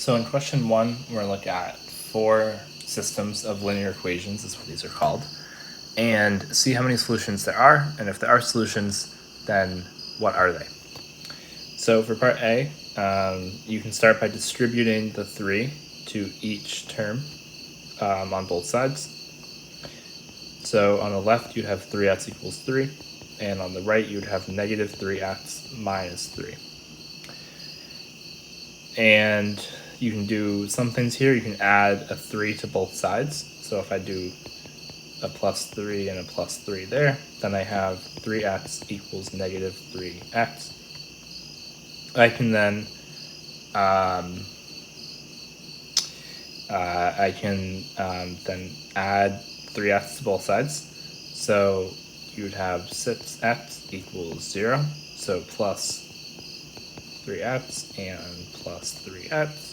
So in question 1, we're going to look at 4 systems of linear equations, is what these are called, and see how many solutions there are, and if there are solutions, then what are they? So for part A, you can start by distributing the 3 to each term on both sides. So on the left, you'd have 3x equals 3, and on the right, you'd have negative 3x minus 3. And you can do some things here. You can add a 3 to both sides. So if I do a plus 3 and a plus 3 there, then I have 3x equals negative 3x. I can then then add 3x to both sides. So you would have 6x equals 0. So plus 3x and plus 3x.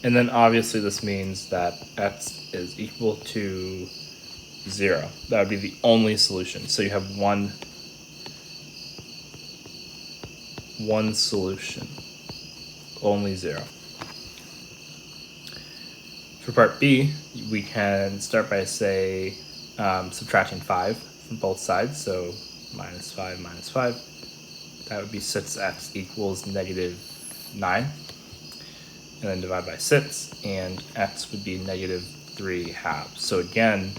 And then obviously this means that x is equal to 0. That would be the only solution. So you have one solution, only 0. For part B, we can start by, say, subtracting 5 from both sides. So minus 5 minus 5. That would be 6x equals negative 9. And then divide by 6, and x would be negative 3/2. So again,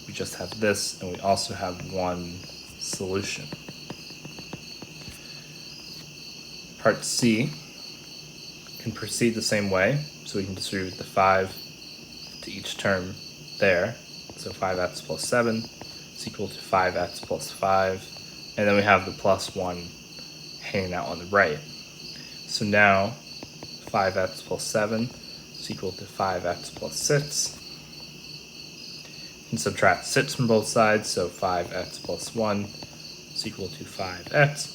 we just have this, and we also have one solution. Part C can proceed the same way. So we can distribute the 5 to each term there. So 5x plus 7 is equal to 5x plus 5. And then we have the plus 1 hanging out on the right. So now 5x plus 7 is equal to 5x plus 6. You can subtract 6 from both sides, so 5x plus 1 is equal to 5x.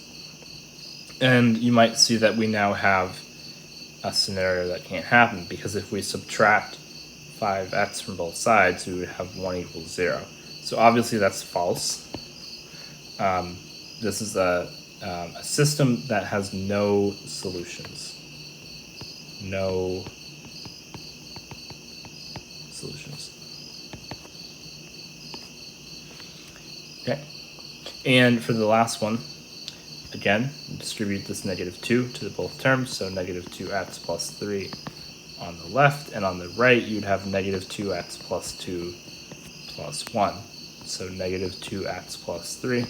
And you might see that we now have a scenario that can't happen, because if we subtract 5x from both sides, we would have 1 equals 0. So obviously that's false. This is a system that has no solutions. No solutions. Okay. And for the last one, again, distribute this negative 2 to both terms. So negative 2x plus 3 on the left, and on the right, you'd have negative 2x plus 2 plus 1. So negative 2x plus 3.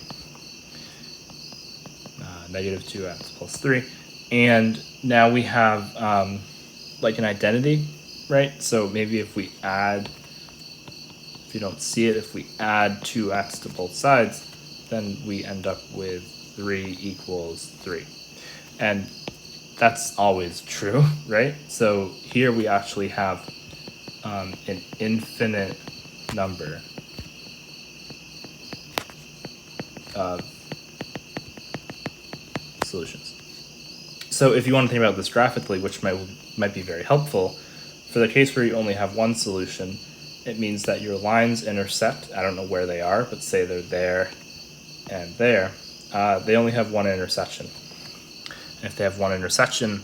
Negative 2x plus 3. And now we have like an identity, right? So maybe if we add, if you don't see it, if we add 2x to both sides, then we end up with 3 equals 3. And that's always true, right? So here we actually have an infinite number of solutions. So if you want to think about this graphically, which might be very helpful, for the case where you only have one solution, it means that your lines intersect. I don't know where they are, but say they're there and there. They only have one intersection. And if they have one intersection,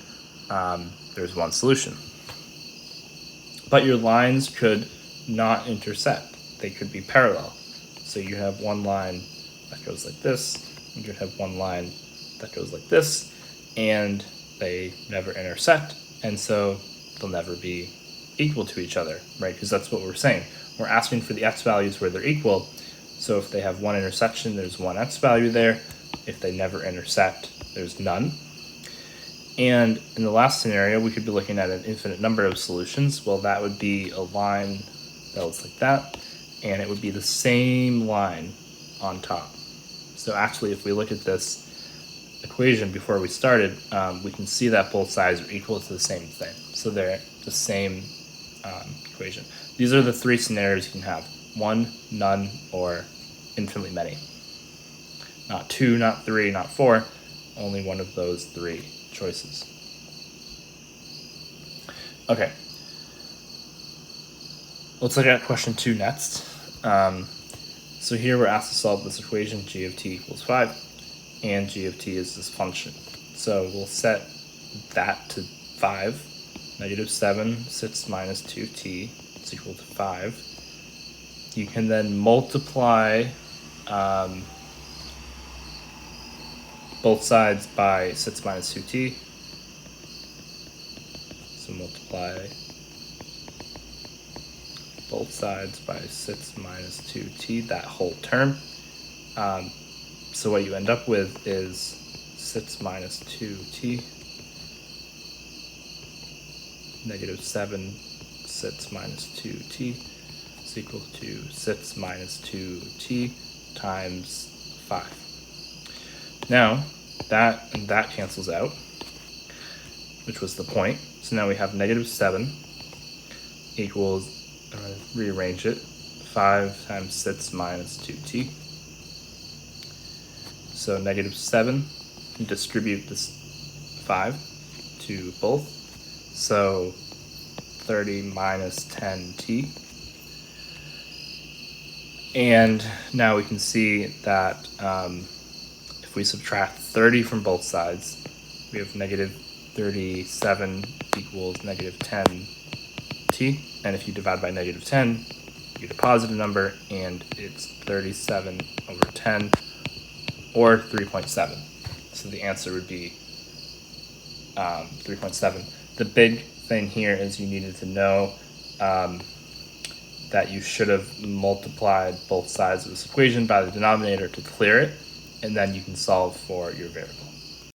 there's one solution. But your lines could not intersect. They could be parallel. So you have one line that goes like this, you could have one line that goes like this, and they never intersect, and so they'll never be equal to each other, right? Because that's what we're saying. We're asking for the x values where they're equal. So if they have one intersection, there's one x value there. If they never intersect, there's none. And in the last scenario, we could be looking at an infinite number of solutions. Well, that would be a line that looks like that, and it would be the same line on top. So actually, if we look at this equation before we started, we can see that both sides are equal to the same thing. So they're the same equation. These are the 3 scenarios you can have: 1, none, or infinitely many. Not 2, not 3, not 4, only one of those 3 choices. Okay. Let's look at question 2 next. So here we're asked to solve this equation, g of t equals 5, and g of t is this function. So we'll set that to 5, negative 7 6 minus 2t is equal to 5. You can then multiply both sides by 6 minus 2t. So multiply both sides by 6 minus 2t, that whole term. So what you end up with is 6 minus 2t, negative 7 6 minus 2t is equal to 6 minus 2t times 5. Now, that and that cancels out, which was the point. So now we have negative 7 equals, I'm going to rearrange it, 5 times 6 minus 2t. So negative 7, distribute this 5 to both. So 30 minus 10t. And now we can see that if we subtract 30 from both sides, we have negative 37 equals negative 10t. And if you divide by negative 10, you get a positive number, and it's 37 over 10, or 3.7. So the answer would be 3.7. The big thing here is you needed to know that you should have multiplied both sides of this equation by the denominator to clear it, and then you can solve for your variable.